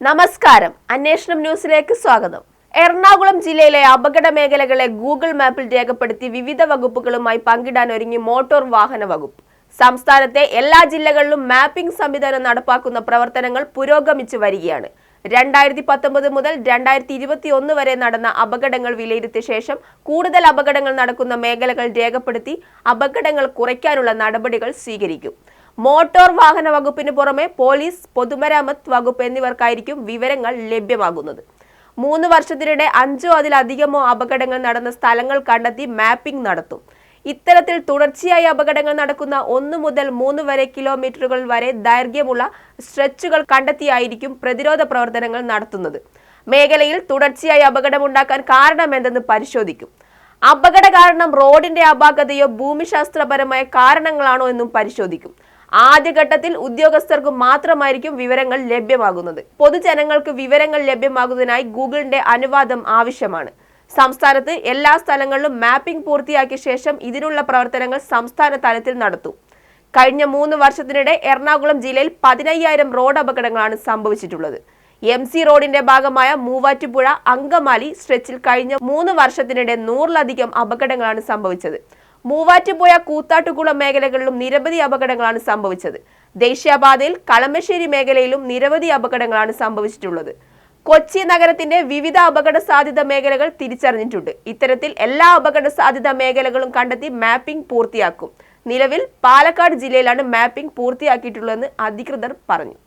നമസ്കാരം, അന്വേഷണം ന്യൂസിലേക്ക് സ്വാഗതം. എറണാകുളം ജില്ലയിലെ അപകട മേഖലകളെ ഗൂഗിൾ മാപ്പിൽ രേഖപ്പെടുത്തി വിവിധ വകുപ്പുകളുമായി പങ്കിടാൻ ഒരുങ്ങി മോട്ടോർ വാഹന വകുപ്പ്. സംസ്ഥാനത്തെ എല്ലാ ജില്ലകളിലും മാപ്പിംഗ് സംവിധാനം നടപ്പാക്കുന്ന പ്രവർത്തനങ്ങൾ പുരോഗമിച്ചു വരികയാണ്. 2019 മുതൽ 2021 വരെ നടന്ന അപകടങ്ങൾ വിലയിരുത്തിയ ശേഷം കൂടുതൽ അപകടങ്ങൾ നടക്കുന്ന മേഖലകൾ രേഖപ്പെടുത്തി അപകടങ്ങൾ കുറയ്ക്കാനുള്ള നടപടികൾ സ്വീകരിക്കും. മോട്ടോർ വാഹന വകുപ്പിന് പുറമെ പോലീസ്, പൊതുമരാമത്ത് വകുപ്പ് എന്നിവർക്കായിരിക്കും വിവരങ്ങൾ ലഭ്യമാകുന്നത്. 3 വർഷത്തിനിടെ 5 അതിലധികമോ അപകടങ്ങൾ നടന്ന സ്ഥലങ്ങൾ കണ്ടെത്തി മാപ്പിംഗ് നടത്തും. ഇത്തരത്തിൽ തുടർച്ചയായി അപകടങ്ങൾ നടക്കുന്ന 1 മുതൽ 3 വരെ കിലോമീറ്ററുകൾ വരെ ദൈർഘ്യമുള്ള സ്ട്രെച്ചുകൾ കണ്ടെത്തിയായിരിക്കും പ്രതിരോധ പ്രവർത്തനങ്ങൾ നടത്തുന്നത്. മേഖലയിൽ തുടർച്ചയായി അപകടമുണ്ടാക്കാൻ കാരണമെന്തെന്ന് പരിശോധിക്കും. അപകട കാരണം റോഡിന്റെ അപാകതയോ ഭൂമിശാസ്ത്രപരമായ കാരണങ്ങളാണോ എന്നും പരിശോധിക്കും. ആദ്യഘട്ടത്തിൽ ഉദ്യോഗസ്ഥർക്ക് മാത്രമായിരിക്കും വിവരങ്ങൾ ലഭ്യമാകുന്നത്. പൊതുജനങ്ങൾക്ക് വിവരങ്ങൾ ലഭ്യമാകുന്നതിനായി ഗൂഗിളിന്റെ അനുവാദം ആവശ്യമാണ്. സംസ്ഥാനത്ത് എല്ലാ സ്ഥലങ്ങളിലും മാപ്പിംഗ് പൂർത്തിയാക്കിയ ശേഷം ഇതിനുള്ള പ്രവർത്തനങ്ങൾ സംസ്ഥാന തലത്തിൽ നടത്തും. കഴിഞ്ഞ 3 വർഷത്തിനിടെ എറണാകുളം ജില്ലയിൽ 15,000 റോഡ് അപകടങ്ങളാണ് സംഭവിച്ചിട്ടുള്ളത്. MC റോഡിന്റെ ഭാഗമായ മൂവാറ്റുപുഴ അങ്കമാലി സ്ട്രെച്ചിൽ കഴിഞ്ഞ 3 വർഷത്തിനിടെ 100-ലധികം അപകടങ്ങളാണ് സംഭവിച്ചത്. മൂവാറ്റുപുഴ കൂത്താട്ടുകുളം മേഖലകളിലും നിരവധി അപകടങ്ങളാണ് സംഭവിച്ചത്. ദേശീയപാതയിൽ കളമശ്ശേരി മേഖലയിലും നിരവധി അപകടങ്ങളാണ് സംഭവിച്ചിട്ടുള്ളത്. കൊച്ചി നഗരത്തിന്റെ വിവിധ അപകട സാധ്യത മേഖലകൾ തിരിച്ചറിഞ്ഞിട്ടുണ്ട്. ഇത്തരത്തിൽ എല്ലാ അപകട സാധ്യത മേഖലകളും കണ്ടെത്തി മാപ്പിംഗ് പൂർത്തിയാക്കും. നിലവിൽ പാലക്കാട് ജില്ലയിലാണ് മാപ്പിംഗ് പൂർത്തിയാക്കിയിട്ടുള്ളതെന്ന് അധികൃതർ പറഞ്ഞു.